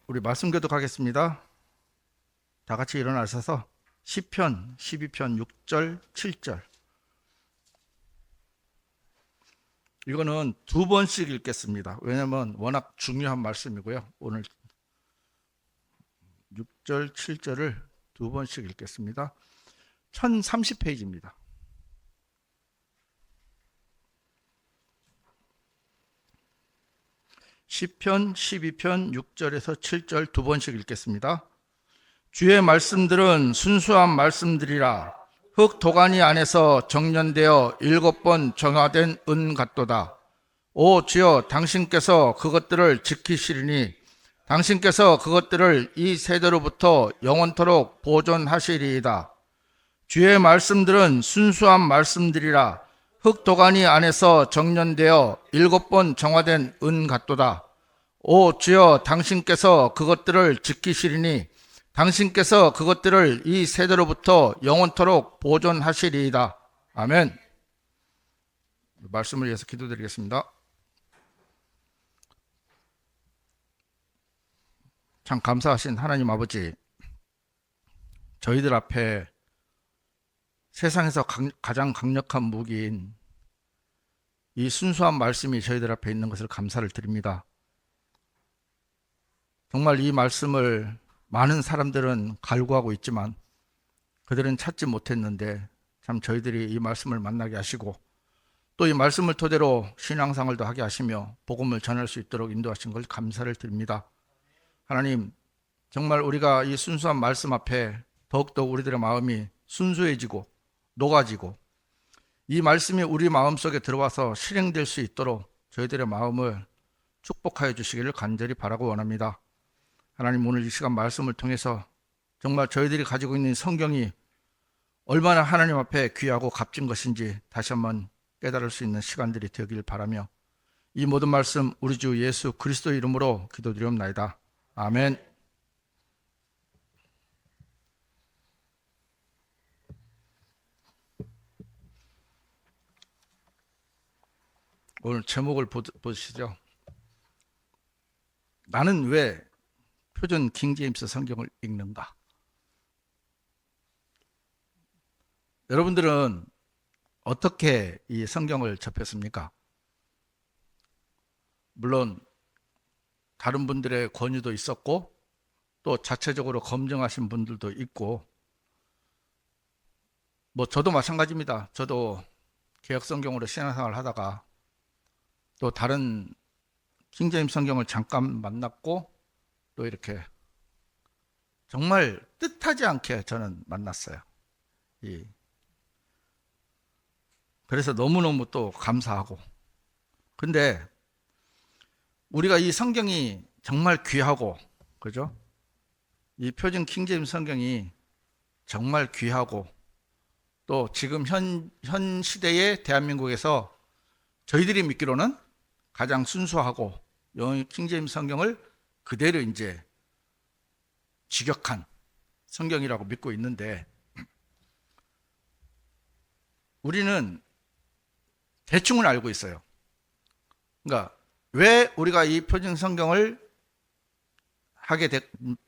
우리 말씀 교독하겠습니다. 다 같이 일어나셔서 시편 12편 6절 7절 이거는 두 번씩 읽겠습니다. 왜냐하면 워낙 중요한 말씀이고요. 오늘 6절 7절을 두 번씩 읽겠습니다. 1030페이지입니다. 시편 12편 6절에서 7절 두 번씩 읽겠습니다. 주의 말씀들은 순수한 말씀들이라 흙 도가니 안에서 정련되어 7번 정화된 은 같도다. 오 주여, 당신께서 그것들을 지키시리니 당신께서 그것들을 이 세대로부터 영원토록 보존하시리이다. 주의 말씀들은 순수한 말씀들이라 흙 도가니 안에서 정련되어 7번 정화된 은 같도다. 오 주여, 당신께서 그것들을 지키시리니 당신께서 그것들을 이 세대로부터 영원토록 보존하시리이다. 아멘. 말씀을 위해서 기도드리겠습니다. 참 감사하신 하나님 아버지, 저희들 앞에 세상에서 가장 강력한 무기인 이 순수한 말씀이 저희들 앞에 있는 것을 감사를 드립니다. 정말 이 말씀을 많은 사람들은 갈구하고 있지만 그들은 찾지 못했는데 참 저희들이 이 말씀을 만나게 하시고 또 이 말씀을 토대로 신앙생활도 하게 하시며 복음을 전할 수 있도록 인도하신 걸 감사를 드립니다. 하나님, 정말 우리가 이 순수한 말씀 앞에 더욱더 우리들의 마음이 순수해지고 녹아지고 이 말씀이 우리 마음속에 들어와서 실행될 수 있도록 저희들의 마음을 축복하여 주시기를 간절히 바라고 원합니다. 하나님, 오늘 이 시간 말씀을 통해서 정말 저희들이 가지고 있는 성경이 얼마나 하나님 앞에 귀하고 값진 것인지 다시 한번 깨달을 수 있는 시간들이 되길 바라며 이 모든 말씀 우리 주 예수 그리스도 이름으로 기도드리옵나이다. 아멘. 오늘 제목을 보시죠. 나는 왜 표준 킹제임스 성경을 읽는가? 여러분들은 어떻게 이 성경을 접했습니까? 물론 다른 분들의 권유도 있었고 또 자체적으로 검증하신 분들도 있고 저도 마찬가지입니다. 저도 개역 성경으로 신앙생활을 하다가 또 다른 킹제임스 성경을 잠깐 만났고 또 이렇게 정말 뜻하지 않게 저는 만났어요. 그래서 너무너무 또 감사하고, 근데 우리가 이 성경이 정말 귀하고, 그죠? 이 표준 킹제임스 성경이 정말 귀하고 또 지금 현 시대의 대한민국에서 저희들이 믿기로는 가장 순수하고 영어 킹제임스 성경을 그대로 이제 직역한 성경이라고 믿고 있는데, 우리는 대충은 알고 있어요. 그러니까 왜 우리가 이 표준 성경을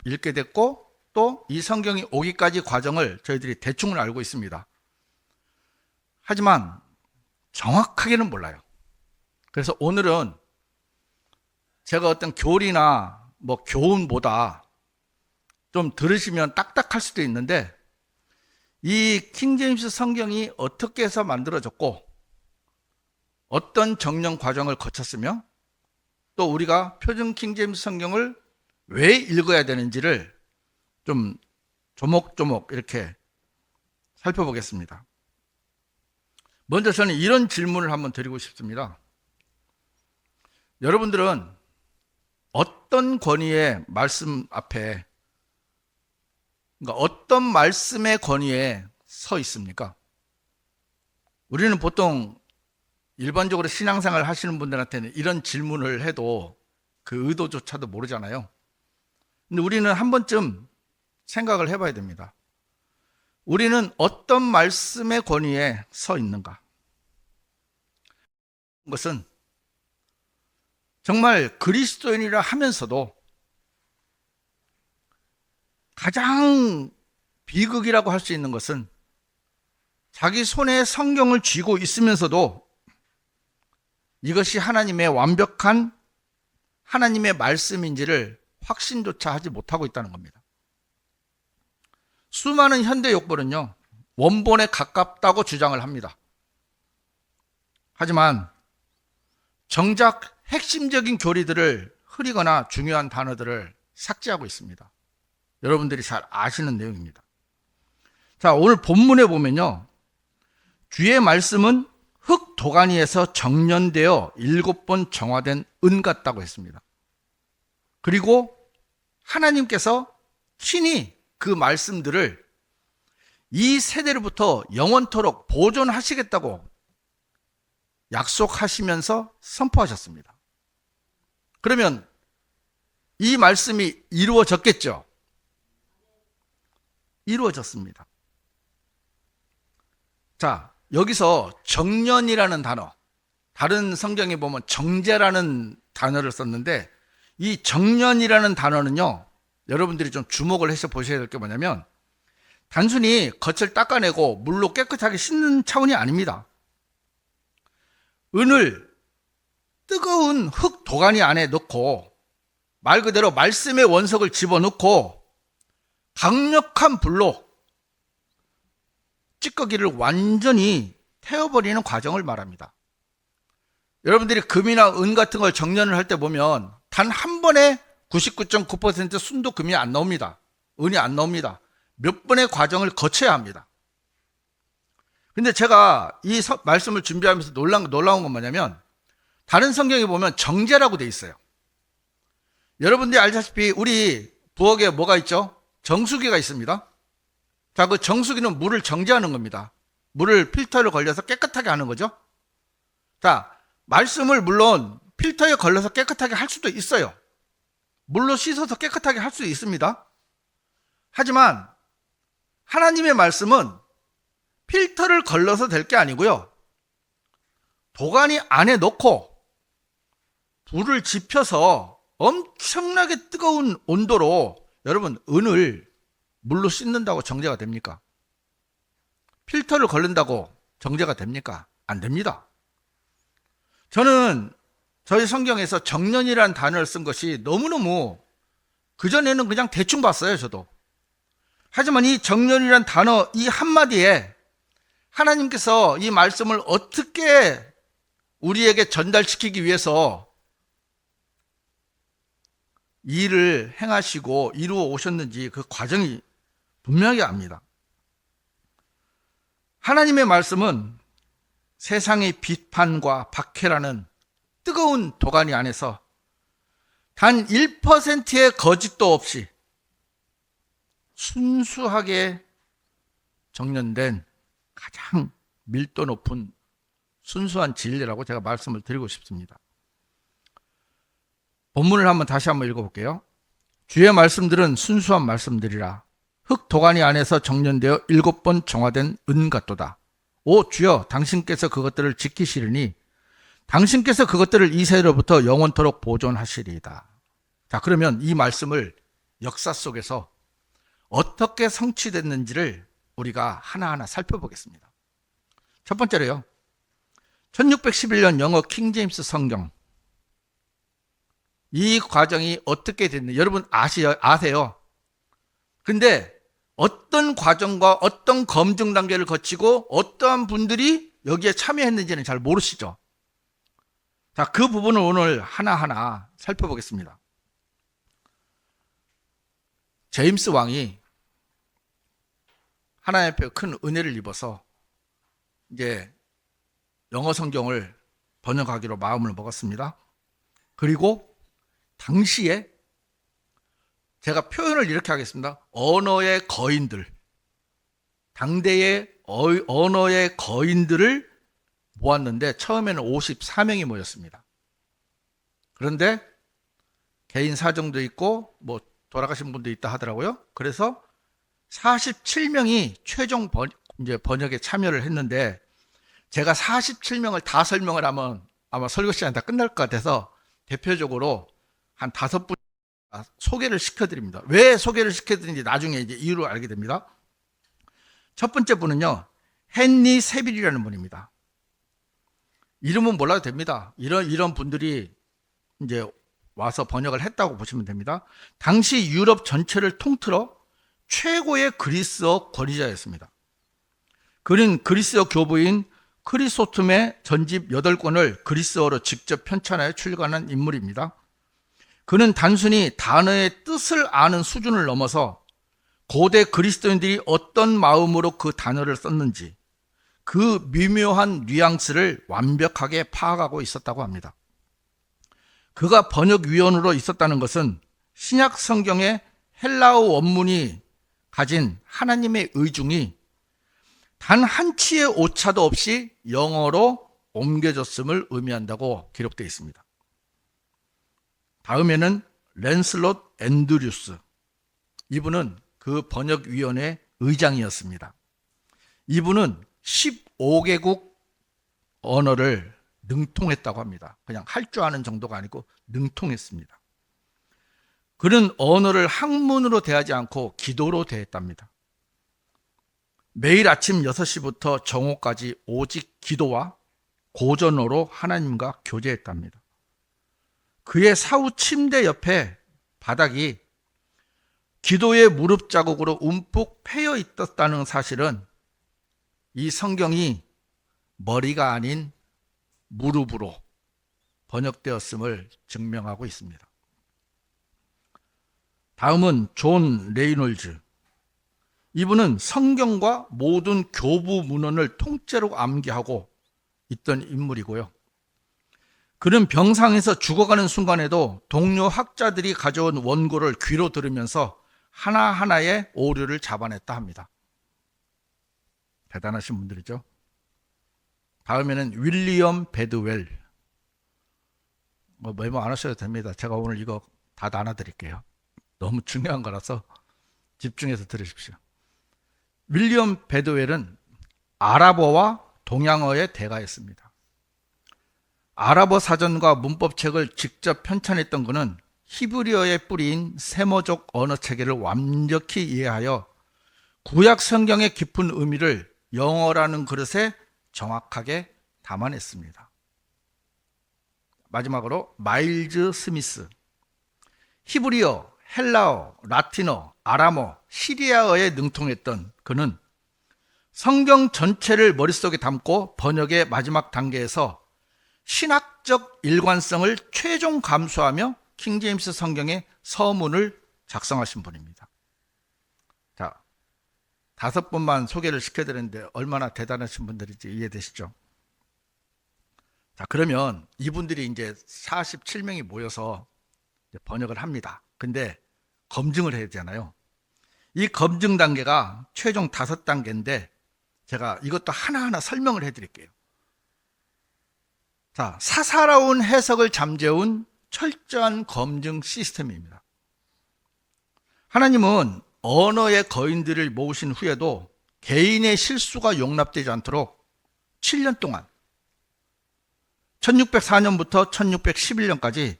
읽게 됐고 또 이 성경이 오기까지 과정을 저희들이 대충은 알고 있습니다. 하지만 정확하게는 몰라요. 그래서 오늘은 제가 어떤 교리나 교훈보다 좀 들으시면 딱딱할 수도 있는데 이 킹제임스 성경이 어떻게 해서 만들어졌고 어떤 정령 과정을 거쳤으며 또 우리가 표준 킹제임스 성경을 왜 읽어야 되는지를 좀 조목조목 이렇게 살펴보겠습니다. 먼저 저는 이런 질문을 한번 드리고 싶습니다. 여러분들은 어떤 권위의 말씀 앞에, 그러니까 어떤 말씀의 권위에 서 있습니까? 우리는 보통 일반적으로 신앙생활 하시는 분들한테는 이런 질문을 해도 그 의도조차도 모르잖아요. 근데 우리는 한 번쯤 생각을 해봐야 됩니다. 우리는 어떤 말씀의 권위에 서 있는가? 것은 정말 그리스도인이라 하면서도 가장 비극이라고 할 수 있는 것은 자기 손에 성경을 쥐고 있으면서도 이것이 하나님의 완벽한 하나님의 말씀인지를 확신조차 하지 못하고 있다는 겁니다. 수많은 현대 욕벌은요, 원본에 가깝다고 주장을 합니다. 하지만 정작 핵심적인 교리들을 흐리거나 중요한 단어들을 삭제하고 있습니다. 여러분들이 잘 아시는 내용입니다. 자, 오늘 본문에 보면요, 주의 말씀은 흙 도가니에서 정련되어 7번 정화된 은 같다고 했습니다. 그리고 하나님께서 친히 그 말씀들을 이 세대로부터 영원토록 보존하시겠다고 약속하시면서 선포하셨습니다. 그러면 이 말씀이 이루어졌겠죠? 이루어졌습니다. 자, 여기서 정련이라는 단어, 다른 성경에 보면 정제라는 단어를 썼는데, 이 정련이라는 단어는요, 여러분들이 좀 주목을 해서 보셔야 될 게 뭐냐면, 단순히 겉을 닦아내고 물로 깨끗하게 씻는 차원이 아닙니다. 은을 뜨거운 흙 도가니 안에 넣고, 말 그대로 말씀의 원석을 집어넣고 강력한 불로 찌꺼기를 완전히 태워버리는 과정을 말합니다. 여러분들이 금이나 은 같은 걸 정련을 할 때 보면 단 한 번에 99.9% 순도 금이 안 나옵니다. 은이 안 나옵니다. 몇 번의 과정을 거쳐야 합니다. 근데 제가 이 말씀을 준비하면서 놀라운 건 뭐냐면, 다른 성경에 보면 정제라고 돼 있어요. 여러분들이 알다시피 우리 부엌에 뭐가 있죠? 정수기가 있습니다. 자, 그 정수기는 물을 정제하는 겁니다. 물을 필터를 걸려서 깨끗하게 하는 거죠. 자, 말씀을 물론 필터에 걸려서 깨끗하게 할 수도 있어요. 물로 씻어서 깨끗하게 할 수도 있습니다. 하지만 하나님의 말씀은 필터를 걸러서 될 게 아니고요, 도가니 안에 넣고 불을 지펴서 엄청나게 뜨거운 온도로, 여러분, 은을 물로 씻는다고 정제가 됩니까? 필터를 걸른다고 정제가 됩니까? 안 됩니다. 저는 저희 성경에서 정련이라는 단어를 쓴 것이 너무너무, 그전에는 그냥 대충 봤어요, 저도. 하지만 이 정련이라는 단어 이 한마디에 하나님께서 이 말씀을 어떻게 우리에게 전달시키기 위해서 일을 행하시고 이루어 오셨는지 그 과정이 분명하게 압니다. 하나님의 말씀은 세상의 비판과 박해라는 뜨거운 도가니 안에서 단 1%의 거짓도 없이 순수하게 정련된 가장 밀도 높은 순수한 진리라고 제가 말씀을 드리고 싶습니다. 본문을 다시 한번 읽어볼게요. 주의 말씀들은 순수한 말씀들이라. 흙 도가니 안에서 정련되어 7번 정화된 은 같도다. 오 주여, 당신께서 그것들을 지키시리니 당신께서 그것들을 이 세대로부터 영원토록 보존하시리이다. 자, 그러면 이 말씀을 역사 속에서 어떻게 성취됐는지를 우리가 하나하나 살펴보겠습니다. 첫 번째로요, 1611년 영어 킹제임스 성경, 이 과정이 어떻게 됐는지 여러분 아세요? 근데 어떤 과정과 어떤 검증 단계를 거치고 어떠한 분들이 여기에 참여했는지는 잘 모르시죠? 자, 그 부분을 오늘 하나하나 살펴보겠습니다. 제임스 왕이 하나님 앞에 큰 은혜를 입어서 이제 영어 성경을 번역하기로 마음을 먹었습니다. 그리고 당시에 제가 표현을 이렇게 하겠습니다. 언어의 거인들, 당대의 언어의 거인들을 모았는데 처음에는 54명이 모였습니다. 그런데 개인 사정도 있고 뭐 돌아가신 분도 있다 하더라고요. 그래서 47명이 최종 번역에 참여를 했는데, 제가 47명을 다 설명을 하면 아마 설교 시간이 다 끝날 것 같아서 대표적으로 한 5분 소개를 시켜드립니다. 왜 소개를 시켜드리는지 나중에 이제 이유를 알게 됩니다. 첫 번째 분은요, 헨리 세빌이라는 분입니다. 이름은 몰라도 됩니다. 이런 분들이 이제 와서 번역을 했다고 보시면 됩니다. 당시 유럽 전체를 통틀어 최고의 그리스어 권위자였습니다. 그는 그리스어 교부인 크리소톰의 전집 8권을 그리스어로 직접 편찬하여 출간한 인물입니다. 그는 단순히 단어의 뜻을 아는 수준을 넘어서 고대 그리스도인들이 어떤 마음으로 그 단어를 썼는지 그 미묘한 뉘앙스를 완벽하게 파악하고 있었다고 합니다. 그가 번역위원으로 있었다는 것은 신약 성경의 헬라어 원문이 가진 하나님의 의중이 단 한 치의 오차도 없이 영어로 옮겨졌음을 의미한다고 기록되어 있습니다. 다음에는 랜슬롯 앤드류스. 이분은 그 번역위원회 의장이었습니다. 이분은 15개국 언어를 능통했다고 합니다. 그냥 할 줄 아는 정도가 아니고 능통했습니다. 그는 언어를 학문으로 대하지 않고 기도로 대했답니다. 매일 아침 6시부터 정오까지 오직 기도와 고전어로 하나님과 교제했답니다. 그의 사후 침대 옆에 바닥이 기도의 무릎 자국으로 움푹 패여 있었다는 사실은 이 성경이 머리가 아닌 무릎으로 번역되었음을 증명하고 있습니다. 다음은 존 레이놀즈. 이분은 성경과 모든 교부 문헌을 통째로 암기하고 있던 인물이고요. 그는 병상에서 죽어가는 순간에도 동료 학자들이 가져온 원고를 귀로 들으면서 하나하나의 오류를 잡아냈다 합니다. 대단하신 분들이죠. 다음에는 윌리엄 배드웰. 메모 안 하셔도 됩니다. 제가 오늘 이거 다 나눠드릴게요. 너무 중요한 거라서 집중해서 들으십시오. 윌리엄 배드웰은 아랍어와 동양어의 대가였습니다. 아랍어 사전과 문법책을 직접 편찬했던 그는 히브리어의 뿌리인 세머족 언어 체계를 완벽히 이해하여 구약 성경의 깊은 의미를 영어라는 그릇에 정확하게 담아냈습니다. 마지막으로 마일즈 스미스. 히브리어, 헬라어, 라틴어, 아람어, 시리아어에 능통했던 그는 성경 전체를 머릿속에 담고 번역의 마지막 단계에서 신학적 일관성을 최종 감수하며 킹제임스 성경의 서문을 작성하신 분입니다. 자, 5분만 소개를 시켜드렸는데 얼마나 대단하신 분들인지 이해되시죠? 자, 그러면 이분들이 이제 47명이 모여서 번역을 합니다. 근데 검증을 해야 되잖아요. 이 검증 단계가 최종 5단계인데 제가 이것도 하나하나 설명을 해드릴게요. 자, 사사로운 해석을 잠재운 철저한 검증 시스템입니다. 하나님은 언어의 거인들을 모으신 후에도 개인의 실수가 용납되지 않도록 7년 동안 1604년부터 1611년까지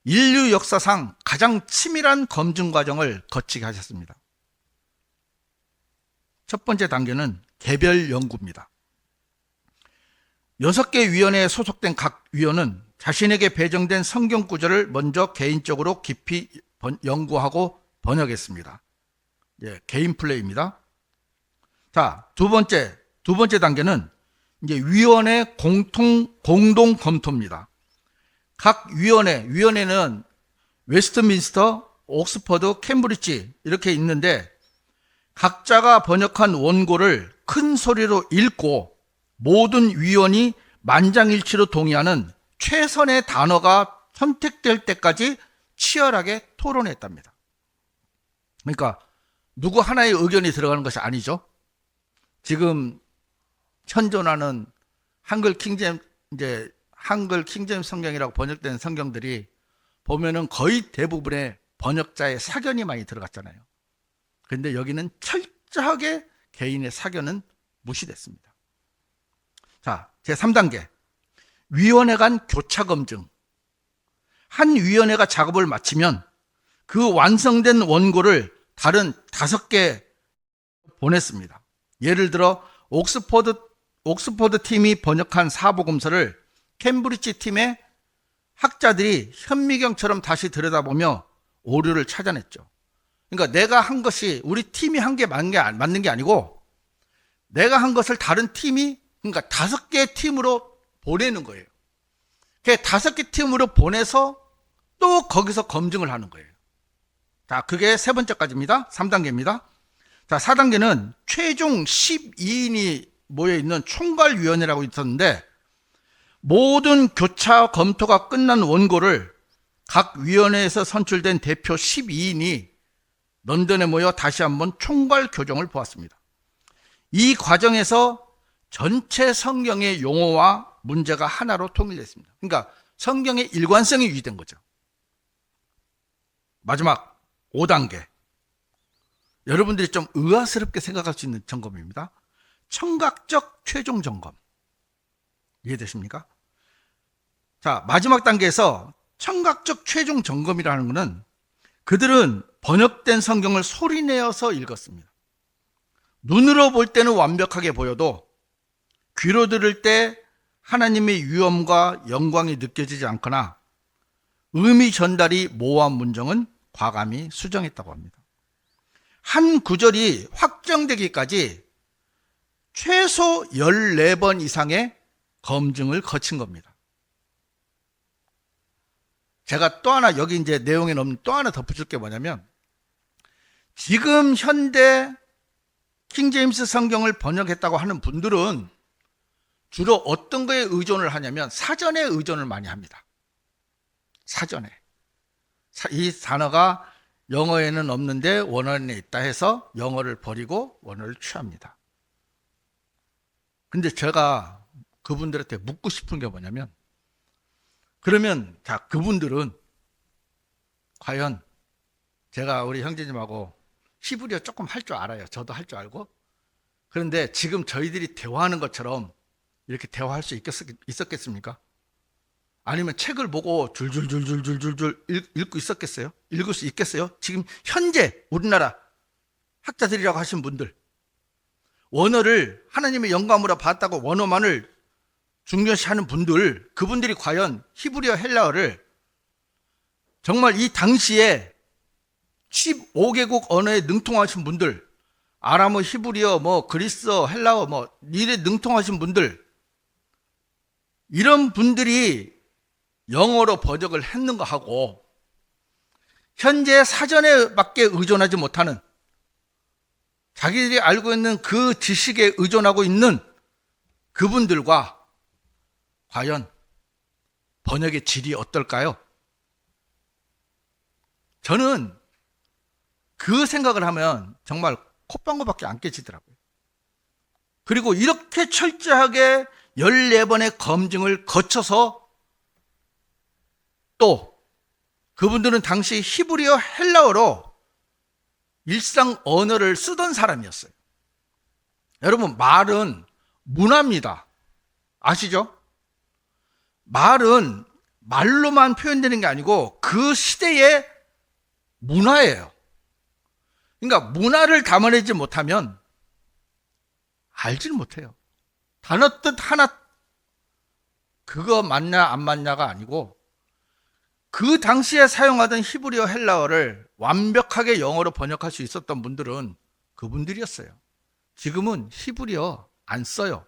인류 역사상 가장 치밀한 검증 과정을 거치게 하셨습니다. 첫 번째 단계는 개별 연구입니다. 6개 위원회에 소속된 각 위원은 자신에게 배정된 성경 구절을 먼저 개인적으로 깊이 연구하고 번역했습니다. 개인 플레이입니다. 자, 두 번째 단계는 이제 위원회 공동 검토입니다. 각 위원회는 웨스트민스터, 옥스퍼드, 캠브리지 이렇게 있는데 각자가 번역한 원고를 큰 소리로 읽고 모든 위원이 만장일치로 동의하는 최선의 단어가 선택될 때까지 치열하게 토론했답니다. 그러니까 누구 하나의 의견이 들어가는 것이 아니죠. 지금 현존하는 한글 킹제임스 성경이라고 번역된 성경들이 보면은 거의 대부분의 번역자의 사견이 많이 들어갔잖아요. 그런데 여기는 철저하게 개인의 사견은 무시됐습니다. 자, 제3단계. 위원회 간 교차 검증. 한 위원회가 작업을 마치면 그 완성된 원고를 다른 5개 보냈습니다. 예를 들어 옥스퍼드 팀이 번역한 사복음서를 캠브리지 팀의 학자들이 현미경처럼 다시 들여다보며 오류를 찾아냈죠. 그러니까 내가 한 것이 우리 팀이 한 게 맞는 게 아니고 내가 한 것을 다른 팀이, 그러니까 5개 팀으로 보내는 거예요. 그 5개 팀으로 보내서 또 거기서 검증을 하는 거예요. 자, 그게 3번째까지입니다. 3단계입니다. 자, 4단계는 최종 12인이 모여있는 총괄위원회라고 있었는데, 모든 교차 검토가 끝난 원고를 각 위원회에서 선출된 대표 12인이 런던에 모여 다시 한번 총괄 교정을 보았습니다. 이 과정에서 전체 성경의 용어와 문제가 하나로 통일됐습니다. 그러니까 성경의 일관성이 유지된 거죠. 마지막 5단계. 여러분들이 좀 의아스럽게 생각할 수 있는 점검입니다. 청각적 최종 점검. 이해되십니까? 자, 마지막 단계에서 청각적 최종 점검이라는 것은 그들은 번역된 성경을 소리내어서 읽었습니다. 눈으로 볼 때는 완벽하게 보여도 귀로 들을 때 하나님의 위엄과 영광이 느껴지지 않거나 의미 전달이 모호한 문장은 과감히 수정했다고 합니다. 한 구절이 확정되기까지 최소 14번 이상의 검증을 거친 겁니다. 제가 또 하나, 여기 이제 내용에 넣은 또 하나 덧붙일 게 뭐냐면, 지금 현대 킹제임스 성경을 번역했다고 하는 분들은 주로 어떤 거에 의존을 하냐면 사전에 의존을 많이 합니다. 사전에. 이 단어가 영어에는 없는데 원어에 있다 해서 영어를 버리고 원어를 취합니다. 근데 제가 그분들한테 묻고 싶은 게 뭐냐면, 그러면 자, 그분들은 과연, 제가 우리 형제님하고 히브리어 조금 할 줄 알아요. 저도 할 줄 알고. 그런데 지금 저희들이 대화하는 것처럼 이렇게 대화할 수 있었겠습니까? 아니면 책을 보고 줄줄줄줄줄줄 읽고 있었겠어요? 읽을 수 있겠어요? 지금 현재 우리나라 학자들이라고 하신 분들, 원어를 하나님의 영감으로 받았다고 원어만을 중요시하는 분들, 그분들이 과연 히브리어 헬라어를 정말 이 당시에 15개국 언어에 능통하신 분들, 아람어, 히브리어, 그리스어, 헬라어, 이래 능통하신 분들, 이런 분들이 영어로 번역을 했는가 하고, 현재 사전에밖에 의존하지 못하는, 자기들이 알고 있는 그 지식에 의존하고 있는 그분들과 과연 번역의 질이 어떨까요? 저는 그 생각을 하면 정말 콧방구밖에 안 깨지더라고요. 그리고 이렇게 철저하게 14번의 검증을 거쳐서, 또 그분들은 당시 히브리어 헬라어로 일상 언어를 쓰던 사람이었어요. 여러분, 말은 문화입니다. 아시죠? 말은 말로만 표현되는 게 아니고 그 시대의 문화예요. 그러니까 문화를 담아내지 못하면 알지를 못해요. 단어 뜻 하나, 그거 맞냐 안 맞냐가 아니고, 그 당시에 사용하던 히브리어 헬라어를 완벽하게 영어로 번역할 수 있었던 분들은 그분들이었어요. 지금은 히브리어 안 써요.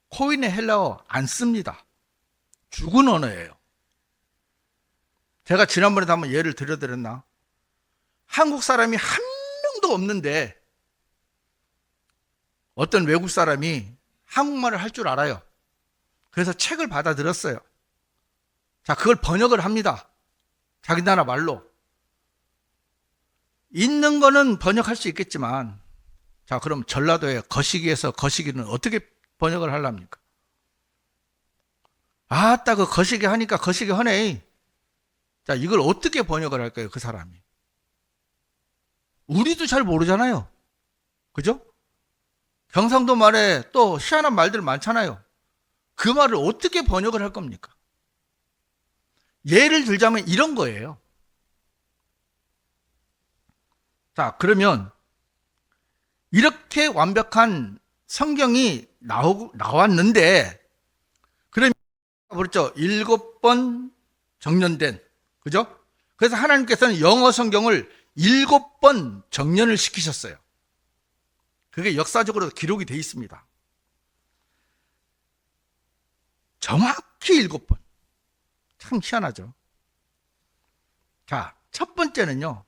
코인의 헬라어 안 씁니다. 죽은 언어예요. 제가 지난번에도 한번 예를 들어드렸나? 한국 사람이 한 명도 없는데 어떤 외국 사람이 한국말을 할 줄 알아요. 그래서 책을 받아들였어요. 자, 그걸 번역을 합니다. 자기 나라 말로. 있는 거는 번역할 수 있겠지만, 자, 그럼 전라도에 거시기에서 거시기는 어떻게 번역을 하랍니까? 아따, 그 거시기 하니까 거시기 하네. 자, 이걸 어떻게 번역을 할까요, 그 사람이? 우리도 잘 모르잖아요. 그죠? 경상도 말에 또 희한한 말들 많잖아요. 그 말을 어떻게 번역을 할 겁니까? 예를 들자면 이런 거예요. 자, 그러면 이렇게 완벽한 성경이 나왔는데, 그러면 그렇죠. 7번 정년된, 그죠? 그래서 하나님께서는 영어 성경을 7번 정년을 시키셨어요. 그게 역사적으로 기록이 되어 있습니다. 정확히 7번. 참 희한하죠. 자, 첫 번째는요,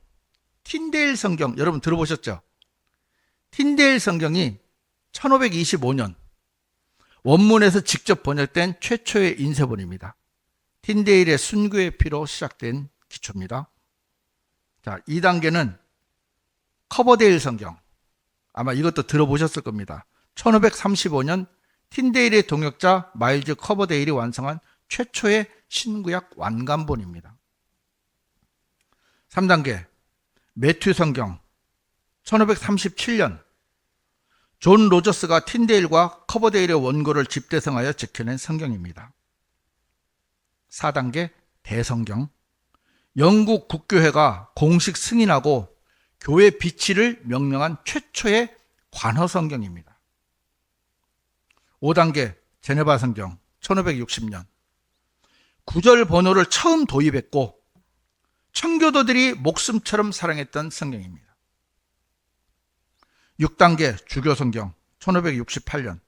틴데일 성경, 여러분 들어보셨죠? 틴데일 성경이 1525년 원문에서 직접 번역된 최초의 인쇄본입니다. 틴데일의 순교의 피로 시작된 기초입니다. 자, 2단계는 커버데일 성경. 아마 이것도 들어보셨을 겁니다. 1535년 틴데일의 동역자 마일즈 커버데일이 완성한 최초의 신구약 완간본입니다. 3단계 매튜 성경. 1537년 존 로저스가 틴데일과 커버데일의 원고를 집대성하여 제켜낸 성경입니다. 4단계 대성경. 영국 국교회가 공식 승인하고 교회 비치를 명명한 최초의 관어 성경입니다. 5단계 제네바 성경 1560년 구절 번호를 처음 도입했고 청교도들이 목숨처럼 사랑했던 성경입니다. 6단계 주교 성경 1568년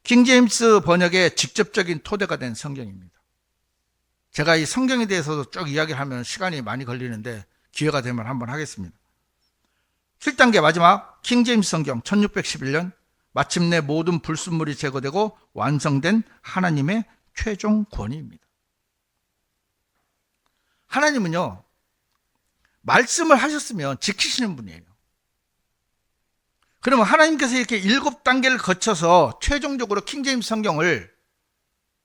킹제임스 번역의 직접적인 토대가 된 성경입니다. 제가 이 성경에 대해서도 쭉 이야기를 하면 시간이 많이 걸리는데 기회가 되면 한번 하겠습니다. 7단계 마지막 킹제임스 성경 1611년 마침내 모든 불순물이 제거되고 완성된 하나님의 최종 권위입니다. 하나님은요, 말씀을 하셨으면 지키시는 분이에요. 그러면 하나님께서 이렇게 7단계를 거쳐서 최종적으로 킹제임스 성경을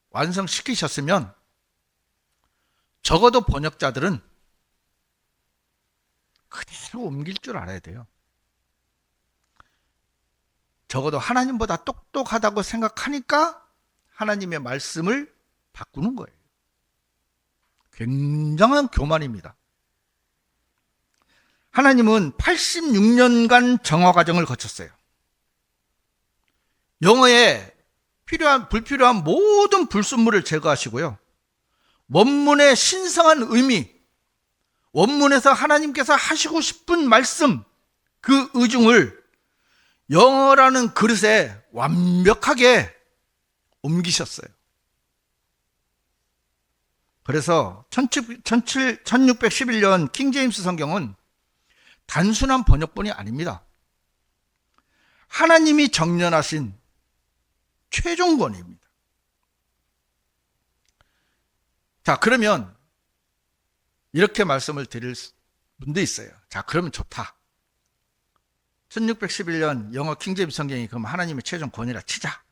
완성시키셨으면 적어도 번역자들은 그대로 옮길 줄 알아야 돼요. 적어도 하나님보다 똑똑하다고 생각하니까 하나님의 말씀을 바꾸는 거예요. 굉장한 교만입니다. 하나님은 86년간 정화 과정을 거쳤어요. 영어에 불필요한 모든 불순물을 제거하시고요. 원문의 신성한 의미, 원문에서 하나님께서 하시고 싶은 말씀, 그 의중을 영어라는 그릇에 완벽하게 옮기셨어요. 그래서 1611년 킹제임스 성경은 단순한 번역본이 아닙니다. 하나님이 정연하신 최종권입니다. 자, 그러면 이렇게 말씀을 드릴 분도 있어요. 자, 그러면 좋다. 1611년 영어 킹제임스 성경이 그럼 하나님의 최종 권위라 치자.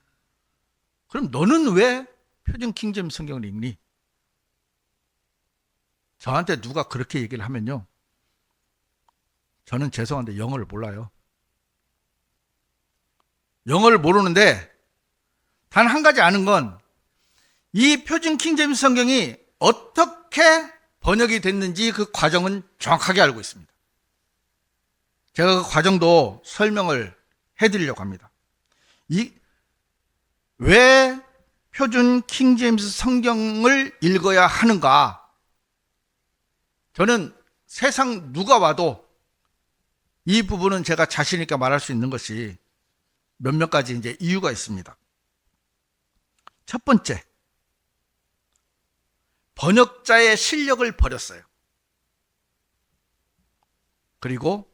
그럼 너는 왜 표준 킹제임스 성경을 읽니? 저한테 누가 그렇게 얘기를 하면요, 저는 죄송한데 영어를 몰라요. 영어를 모르는데 단 한 가지 아는 건 이 표준 킹제임스 성경이 어떻게 번역이 됐는지 그 과정은 정확하게 알고 있습니다. 제가 그 과정도 설명을 해드리려고 합니다. 왜 표준 킹제임스 성경을 읽어야 하는가? 저는 세상 누가 와도 이 부분은 제가 자신 있게 말할 수 있는 것이 몇몇 가지 이제 이유가 있습니다. 첫 번째, 번역자의 실력을 버렸어요. 그리고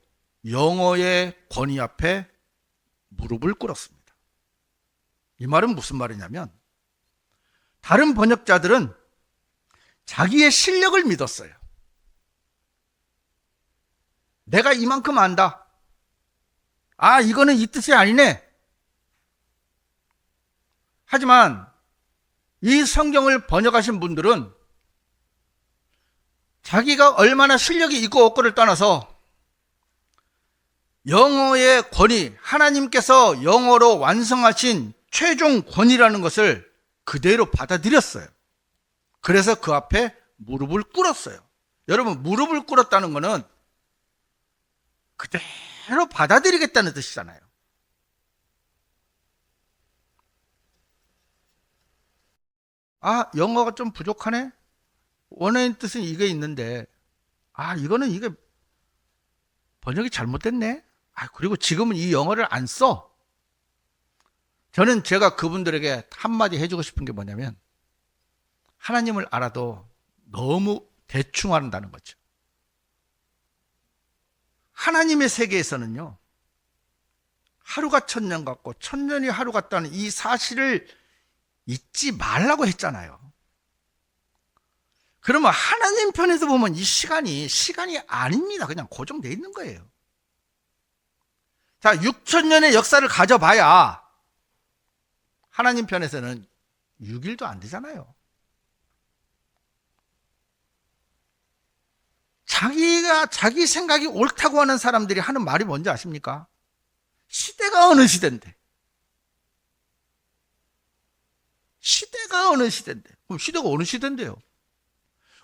영어의 권위 앞에 무릎을 꿇었습니다. 이 말은 무슨 말이냐면, 다른 번역자들은 자기의 실력을 믿었어요. 내가 이만큼 안다. 아, 이거는 이 뜻이 아니네. 하지만 이 성경을 번역하신 분들은 자기가 얼마나 실력이 있고 없고를 떠나서 영어의 권위, 하나님께서 영어로 완성하신 최종 권위라는 것을 그대로 받아들였어요. 그래서 그 앞에 무릎을 꿇었어요. 여러분, 무릎을 꿇었다는 것은 그대로 받아들이겠다는 뜻이잖아요. 아, 영어가 좀 부족하네? 원어인 뜻은 이게 있는데, 아, 이게 번역이 잘못됐네? 아, 그리고 지금은 이 영어를 안 써. 저는 제가 그분들에게 한마디 해주고 싶은 게 뭐냐면, 하나님을 알아도 너무 대충 한다는 거죠. 하나님의 세계에서는요, 하루가 천년 같고 천년이 하루 같다는 이 사실을 잊지 말라고 했잖아요. 그러면 하나님 편에서 보면 이 시간이 아닙니다. 그냥 고정되어 있는 거예요. 자, 6천년의 역사를 가져봐야 하나님 편에서는 6일도 안 되잖아요. 자기 생각이 옳다고 하는 사람들이 하는 말이 뭔지 아십니까? 시대가 어느 시대인데. 시대가 어느 시대인데. 그럼 시대가 어느 시대인데요?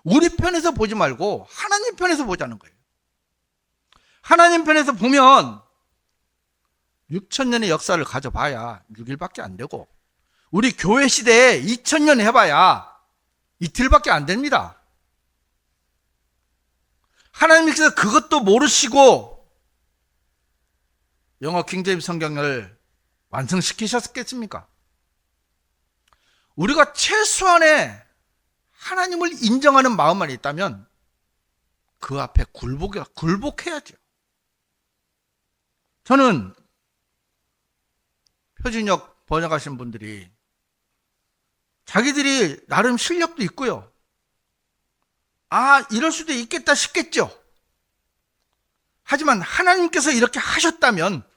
우리 편에서 보지 말고 하나님 편에서 보자는 거예요. 하나님 편에서 보면 6천년의 역사를 가져봐야 6일밖에 안 되고, 우리 교회 시대에 2000년 해봐야 이틀밖에 안 됩니다. 하나님께서 그것도 모르시고 영어 킹제임스 성경을 완성시키셨겠습니까? 우리가 최소한의 하나님을 인정하는 마음만 있다면 그 앞에 굴복해야죠. 저는 표준역 번역하신 분들이 자기들이 나름 실력도 있고요. 아, 이럴 수도 있겠다 싶겠죠. 하지만 하나님께서 이렇게 하셨다면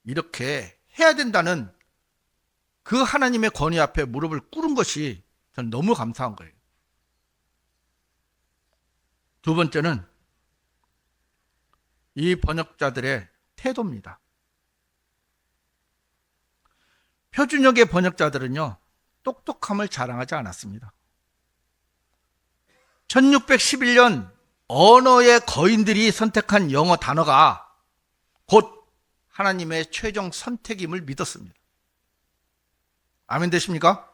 이렇게 해야 된다는 그 하나님의 권위 앞에 무릎을 꿇은 것이 저는 너무 감사한 거예요. 두 번째는 이 번역자들의 태도입니다. 표준역의 번역자들은요, 똑똑함을 자랑하지 않았습니다. 1611년 언어의 거인들이 선택한 영어 단어가 곧 하나님의 최종 선택임을 믿었습니다. 아멘 되십니까?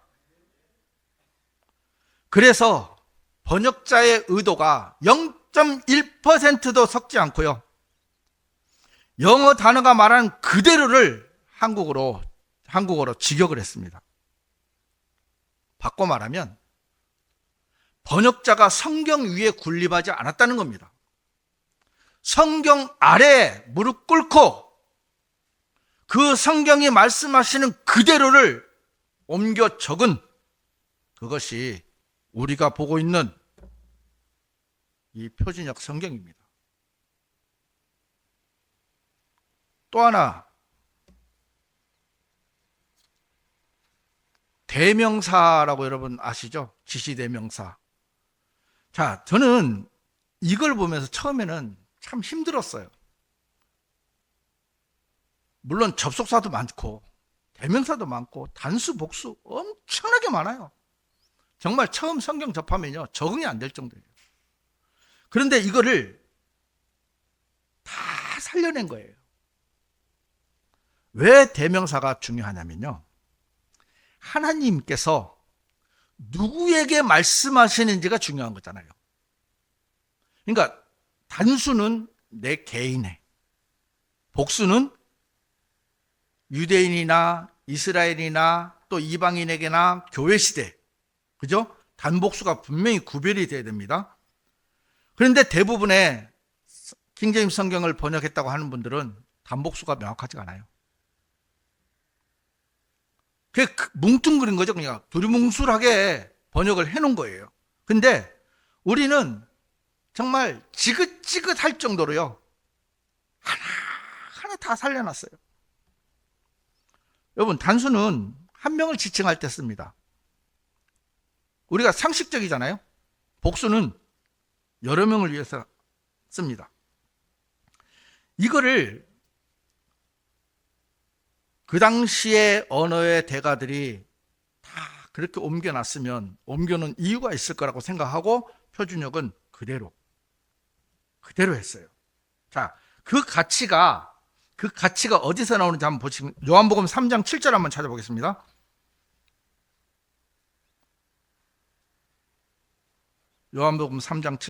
그래서 번역자의 의도가 0.1%도 섞지 않고요, 영어 단어가 말한 그대로를 한국어로 직역을 했습니다. 바꿔 말하면 번역자가 성경 위에 군림하지 않았다는 겁니다. 성경 아래에 무릎 꿇고 그 성경이 말씀하시는 그대로를 옮겨 적은, 그것이 우리가 보고 있는 이 표준역 성경입니다. 또 하나, 대명사라고 여러분 아시죠? 지시대명사. 자, 저는 이걸 보면서 처음에는 참 힘들었어요. 물론 접속사도 많고 대명사도 많고 단수, 복수 엄청나게 많아요. 정말 처음 성경 접하면요, 적응이 안 될 정도예요. 그런데 이거를 다 살려낸 거예요. 왜 대명사가 중요하냐면요, 하나님께서 누구에게 말씀하시는지가 중요한 거잖아요. 그러니까 단수는 내 개인의, 복수는 유대인이나 이스라엘이나 또 이방인에게나 교회 시대, 그죠? 단복수가 분명히 구별이 돼야 됩니다. 그런데 대부분의 킹제임스 성경을 번역했다고 하는 분들은 단복수가 명확하지가 않아요. 그게 뭉뚱그린 거죠. 그냥 두리뭉술하게 번역을 해놓은 거예요. 근데 우리는 정말 지긋지긋할 정도로요, 하나하나 다 살려놨어요. 여러분, 단수는 한 명을 지칭할 때 씁니다. 우리가 상식적이잖아요. 복수는 여러 명을 위해서 씁니다. 이거를 그 당시의 언어의 대가들이 다 그렇게 옮겨놨으면 옮겨놓은 이유가 있을 거라고 생각하고 표준역은 그대로 했어요. 자, 그 가치가 어디서 나오는지 한번 보시면 요한복음 3장 7절 한번 찾아보겠습니다. 요한복음 3장 7절.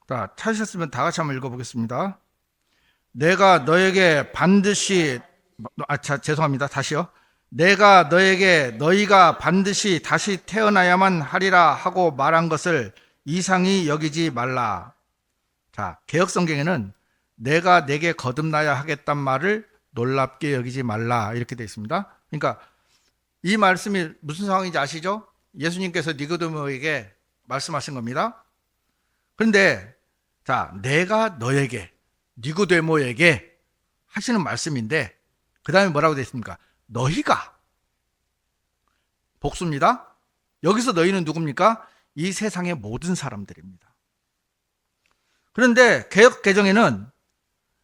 자, 찾으셨으면 다 같이 한번 읽어보겠습니다. 내가 너에게 반드시, 죄송합니다. 다시요. 내가 너에게 너희가 반드시 다시 태어나야만 하리라 하고 말한 것을 이상히 여기지 말라. 자, 개역성경에는 내가 내게 거듭나야 하겠단 말을 놀랍게 여기지 말라 이렇게 되어 있습니다. 그러니까 이 말씀이 무슨 상황인지 아시죠? 예수님께서 니고데모에게 말씀하신 겁니다. 그런데 자, 내가 너에게, 니고데모에게 하시는 말씀인데 그 다음에 뭐라고 되어 있습니까? 너희가, 복수입니다. 여기서 너희는 누굽니까? 이 세상의 모든 사람들입니다. 그런데 개역 개정에는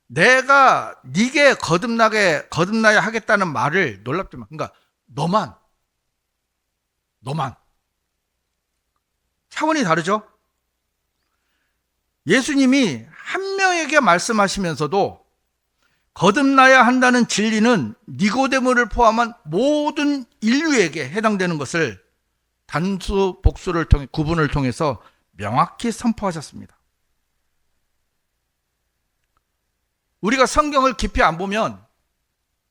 내가 네게 거듭나야 하겠다는 말을 놀랍지만, 그러니까 너만 차원이 다르죠? 예수님이 한 명에게 말씀하시면서도 거듭나야 한다는 진리는 니고데모를 포함한 모든 인류에게 해당되는 것을 단수 복수를 통해 구분을 통해서 명확히 선포하셨습니다. 우리가 성경을 깊이 안 보면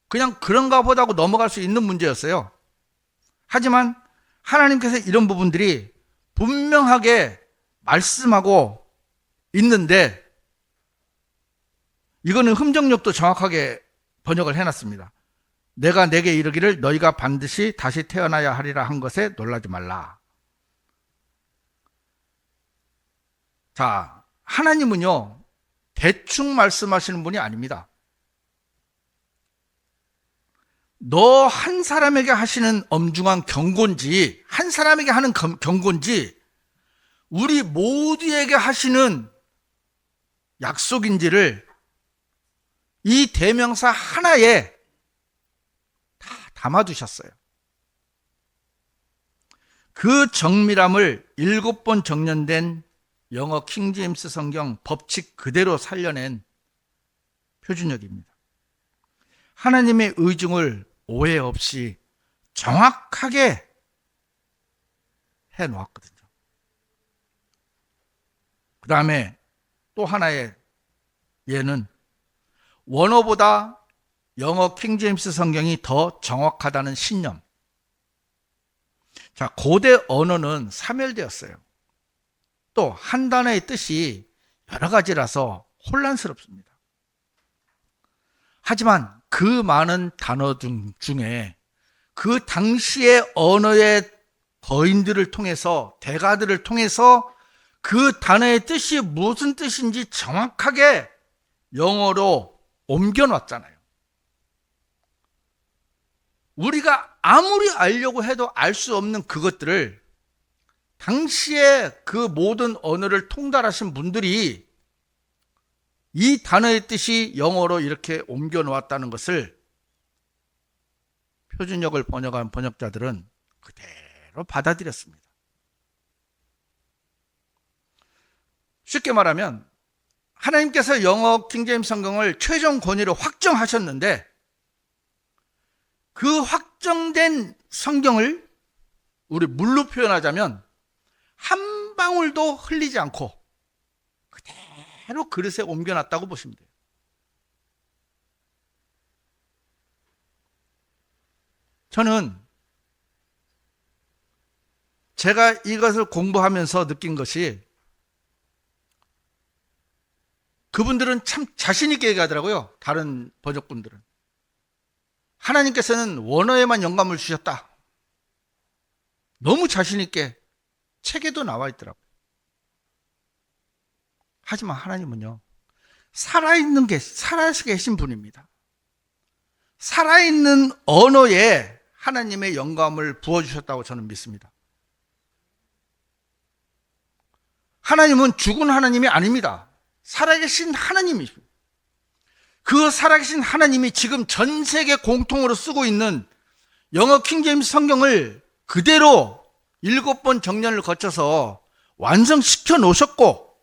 그냥 그런가 보다 하고 넘어갈 수 있는 문제였어요. 하지만 하나님께서 이런 부분들이 분명하게 말씀하고 있는데 이거는 흠정력도 정확하게 번역을 해놨습니다. 내가 내게 이르기를 너희가 반드시 다시 태어나야 하리라 한 것에 놀라지 말라. 자, 하나님은요 대충 말씀하시는 분이 아닙니다. 너 한 사람에게 하시는 엄중한 경고인지, 한 사람에게 하는 경고인지, 우리 모두에게 하시는 약속인지를 이 대명사 하나에 다 담아두셨어요. 그 정밀함을 7번 정년된 영어 킹제임스 성경 법칙 그대로 살려낸 표준역입니다. 하나님의 의중을 오해 없이 정확하게 해놓았거든요. 그 다음에 또 하나의 예는 원어보다 영어 킹제임스 성경이 더 정확하다는 신념. 자, 고대 언어는 사멸되었어요. 또 한 단어의 뜻이 여러 가지라서 혼란스럽습니다. 하지만 그 많은 단어 중에 그 당시의 언어의 거인들을 통해서, 대가들을 통해서 그 단어의 뜻이 무슨 뜻인지 정확하게 영어로 옮겨놨잖아요. 우리가 아무리 알려고 해도 알 수 없는 그것들을 당시에 그 모든 언어를 통달하신 분들이 이 단어의 뜻이 영어로 이렇게 옮겨 놓았다는 것을 표준역을 번역한 번역자들은 그대로 받아들였습니다. 쉽게 말하면 하나님께서 영어 킹제임스 성경을 최종 권위로 확정하셨는데 그 확정된 성경을 우리 물로 표현하자면 한 방울도 흘리지 않고 그대로 그릇에 옮겨놨다고 보시면 돼요. 저는 제가 이것을 공부하면서 느낀 것이 그분들은 참 자신 있게 얘기하더라고요. 다른 번역분들은. 하나님께서는 원어에만 영감을 주셨다. 너무 자신 있게 책에도 나와 있더라고요. 하지만 하나님은요, 살아서 계신 분입니다. 살아있는 언어에 하나님의 영감을 부어주셨다고 저는 믿습니다. 하나님은 죽은 하나님이 아닙니다. 살아계신 하나님이십니다. 그 살아계신 하나님이 지금 전 세계 공통으로 쓰고 있는 영어 킹제임스 성경을 그대로 7번 정년을 거쳐서 완성시켜 놓으셨고,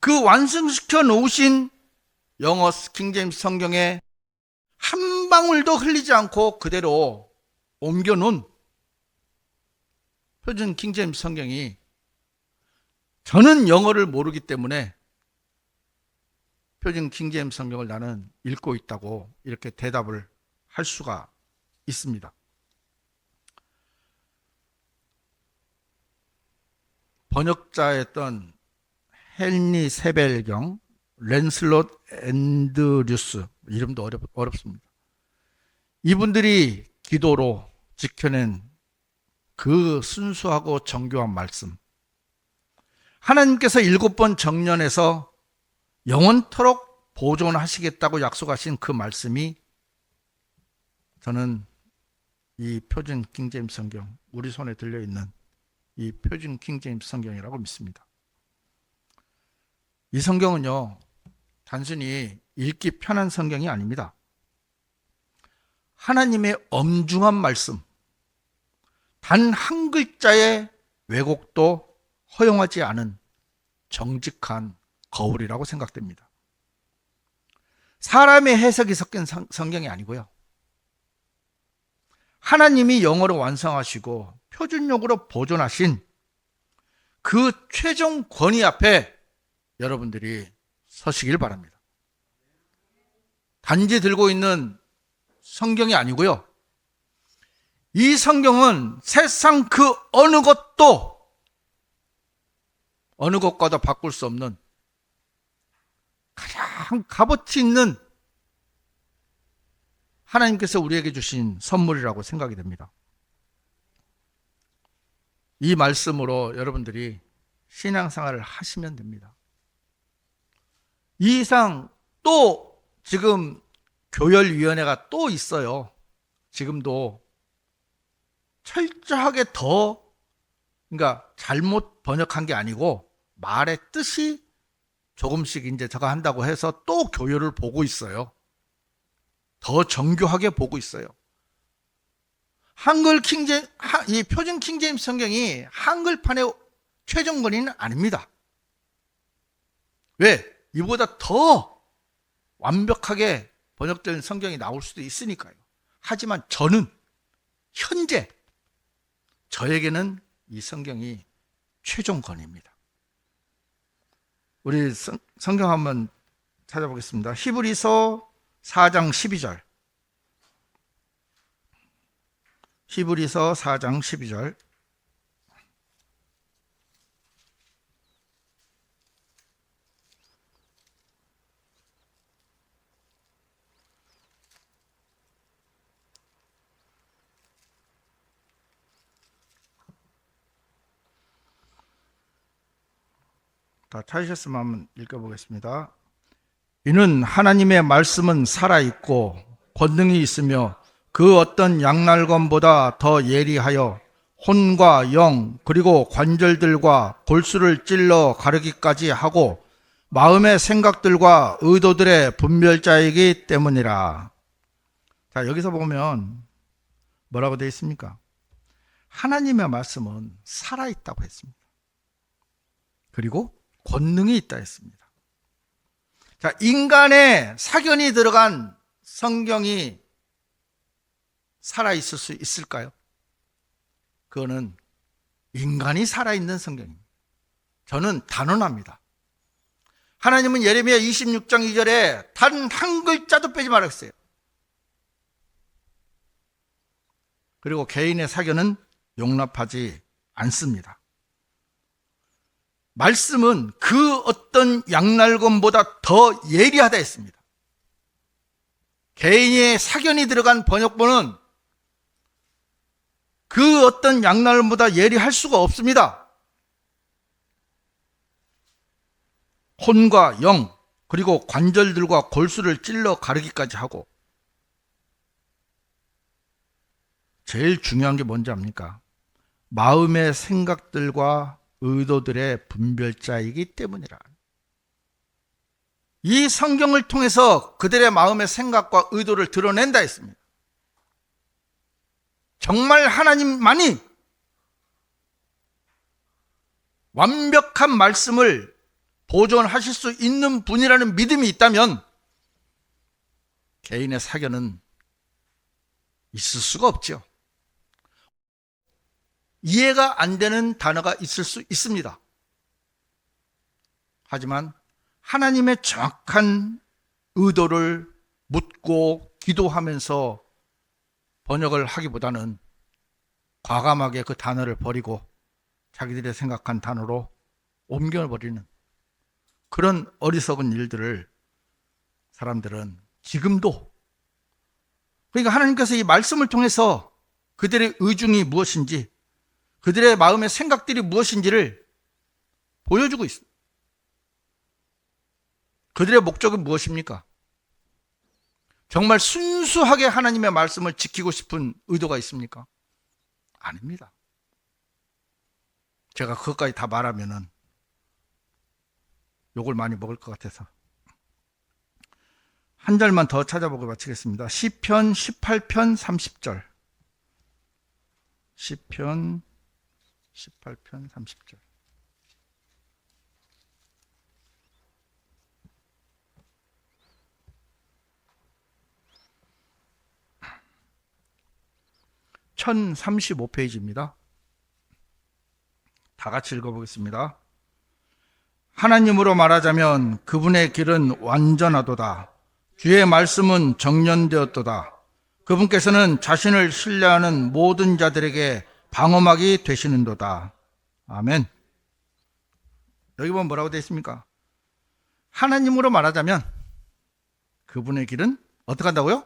그 완성시켜 놓으신 영어 킹제임스 성경에 한 방울도 흘리지 않고 그대로 옮겨 놓은 표준 킹제임스 성경이, 저는 영어를 모르기 때문에 표준 킹제임스 성경을 나는 읽고 있다고 이렇게 대답을 할 수가 있습니다. 번역자였던 헨리 세벨경, 랜슬롯 앤드류스, 이름도 어렵습니다. 이분들이 기도로 지켜낸 그 순수하고 정교한 말씀, 하나님께서 7번 정년에서 영원토록 보존하시겠다고 약속하신 그 말씀이 저는 이 표준 킹제임스 성경, 우리 손에 들려있는 이 표준 킹제임스 성경이라고 믿습니다. 이 성경은요, 단순히 읽기 편한 성경이 아닙니다. 하나님의 엄중한 말씀, 단 한 글자의 왜곡도 허용하지 않은 정직한 거울이라고 생각됩니다. 사람의 해석이 섞인 성경이 아니고요, 하나님이 영어로 완성하시고 표준용어로 보존하신 그 최종 권위 앞에 여러분들이 서시길 바랍니다. 단지 들고 있는 성경이 아니고요, 이 성경은 세상 그 어느 것과도 바꿀 수 없는 가장 값어치 있는 하나님께서 우리에게 주신 선물이라고 생각이 됩니다. 이 말씀으로 여러분들이 신앙생활을 하시면 됩니다. 이 이상 또 지금 교열위원회가 또 있어요. 지금도 철저하게 그러니까 잘못 번역한 게 아니고 말의 뜻이 조금씩 이제 저거 한다고 해서 또 교열을 보고 있어요. 더 정교하게 보고 있어요. 이 표준 킹제임스 성경이 한글판의 최종 권위는 아닙니다. 왜? 이보다 더 완벽하게 번역된 성경이 나올 수도 있으니까요. 하지만 저는 현재 저에게는 이 성경이 최종 권위입니다. 우리 성경 한번 찾아보겠습니다. 히브리서 4장 12절. 히브리서 4장 12절. 다 찾으셨으면 한번 읽어보겠습니다. 이는 하나님의 말씀은 살아있고 권능이 있으며 그 어떤 양날검보다 더 예리하여 혼과 영 그리고 관절들과 골수를 찔러 가르기까지 하고 마음의 생각들과 의도들의 분별자이기 때문이라. 자, 여기서 보면 뭐라고 되어 있습니까? 하나님의 말씀은 살아있다고 했습니다. 그리고 권능이 있다 했습니다. 자, 인간의 사견이 들어간 성경이 살아있을 수 있을까요? 그거는 인간이 살아있는 성경입니다. 저는 단언합니다. 하나님은 예레미야 26장 2절에 단 한 글자도 빼지 말라 했어요. 그리고 개인의 사견은 용납하지 않습니다. 말씀은 그 어떤 양날검보다 더 예리하다 했습니다. 개인의 사견이 들어간 번역본은 그 어떤 양날검보다 예리할 수가 없습니다. 혼과 영 그리고 관절들과 골수를 찔러 가르기까지 하고, 제일 중요한 게 뭔지 압니까? 마음의 생각들과 의도들의 분별자이기 때문이라. 이 성경을 통해서 그들의 마음의 생각과 의도를 드러낸다 했습니다. 정말 하나님만이 완벽한 말씀을 보존하실 수 있는 분이라는 믿음이 있다면 개인의 사견은 있을 수가 없죠. 이해가 안 되는 단어가 있을 수 있습니다. 하지만 하나님의 정확한 의도를 묻고 기도하면서 번역을 하기보다는 과감하게 그 단어를 버리고 자기들이 생각한 단어로 옮겨버리는 그런 어리석은 일들을 사람들은 지금도, 그러니까 하나님께서 이 말씀을 통해서 그들의 의중이 무엇인지, 그들의 마음의 생각들이 무엇인지를 보여주고 있습니다. 그들의 목적은 무엇입니까? 정말 순수하게 하나님의 말씀을 지키고 싶은 의도가 있습니까? 아닙니다. 제가 그것까지 다 말하면은 욕을 많이 먹을 것 같아서 한 절만 더 찾아보고 마치겠습니다. 시편 18편 30절. 시편 18편 30절. (1035페이지입니다) 다 같이 읽어보겠습니다. 하나님으로 말하자면 그분의 길은 완전하도다. 주의 말씀은 정련되었도다. 그분께서는 자신을 신뢰하는 모든 자들에게 방어막이 되시는도다. 아멘. 여기 보면 뭐라고 되어 있습니까? 하나님으로 말하자면 그분의 길은 어떻게 한다고요?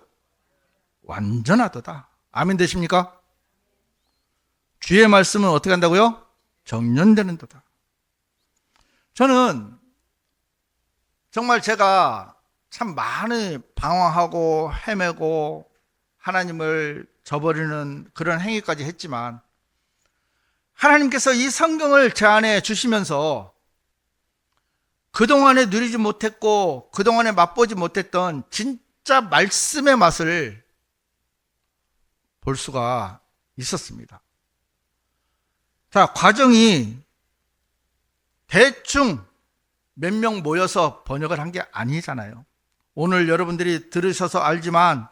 완전하도다. 아멘 되십니까? 주의 말씀은 어떻게 한다고요? 정련되는도다. 저는 정말 제가 참 많이 방황하고 헤매고 하나님을 저버리는 그런 행위까지 했지만 하나님께서 이 성경을 제 안에 주시면서 그동안에 누리지 못했고 그동안에 맛보지 못했던 진짜 말씀의 맛을 볼 수가 있었습니다. 자, 과정이 대충 몇 명 모여서 번역을 한 게 아니잖아요. 오늘 여러분들이 들으셔서 알지만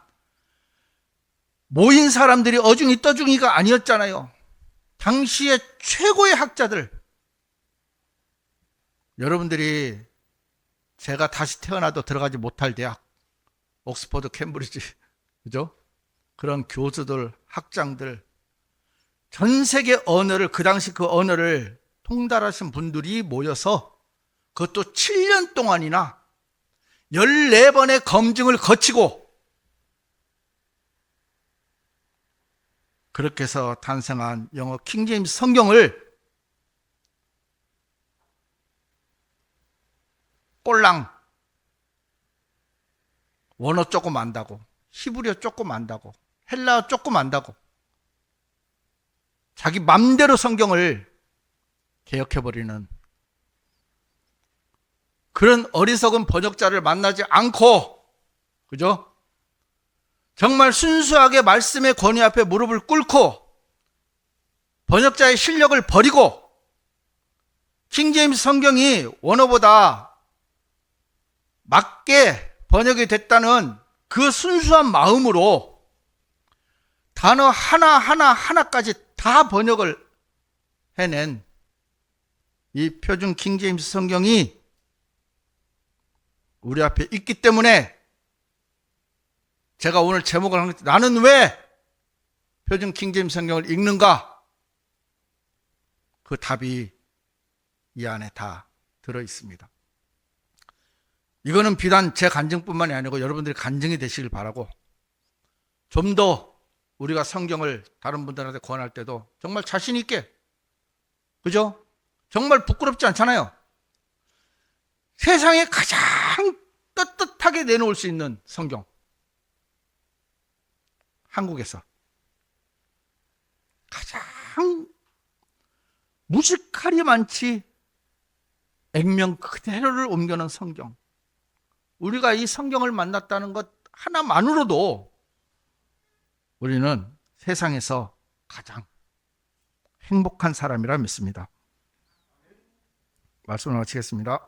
모인 사람들이 어중이 떠중이가 아니었잖아요. 당시의 최고의 학자들, 여러분들이 제가 다시 태어나도 들어가지 못할 대학, 옥스퍼드, 캠브리지, 그죠? 그런 교수들, 학장들, 전 세계 언어를, 그 당시 그 언어를 통달하신 분들이 모여서 그것도 7년 동안이나 14번의 검증을 거치고 그렇게 해서 탄생한 영어 킹제임스 성경을 꼴랑 원어 조금 안다고, 히브리어 조금 안다고, 헬라어 조금 안다고 자기 맘대로 성경을 개혁해버리는 그런 어리석은 번역자를 만나지 않고, 그죠? 정말 순수하게 말씀의 권위 앞에 무릎을 꿇고 번역자의 실력을 버리고 킹제임스 성경이 원어보다 맞게 번역이 됐다는 그 순수한 마음으로 단어 하나까지 다 번역을 해낸 이 표준 킹제임스 성경이 우리 앞에 있기 때문에 제가 오늘 제목을 한 것, 나는 왜 표준 킹제임스 성경을 읽는가? 그 답이 이 안에 다 들어 있습니다. 이거는 비단 제 간증뿐만이 아니고 여러분들이 간증이 되시길 바라고, 좀 더 우리가 성경을 다른 분들한테 권할 때도 정말 자신 있게, 그죠? 정말 부끄럽지 않잖아요. 세상에 가장 떳떳하게 내놓을 수 있는 성경, 한국에서 가장 무식한 칼이 많지 액면 그대로를 옮겨놓은 성경. 우리가 이 성경을 만났다는 것 하나만으로도 우리는 세상에서 가장 행복한 사람이라 믿습니다. 말씀을 마치겠습니다.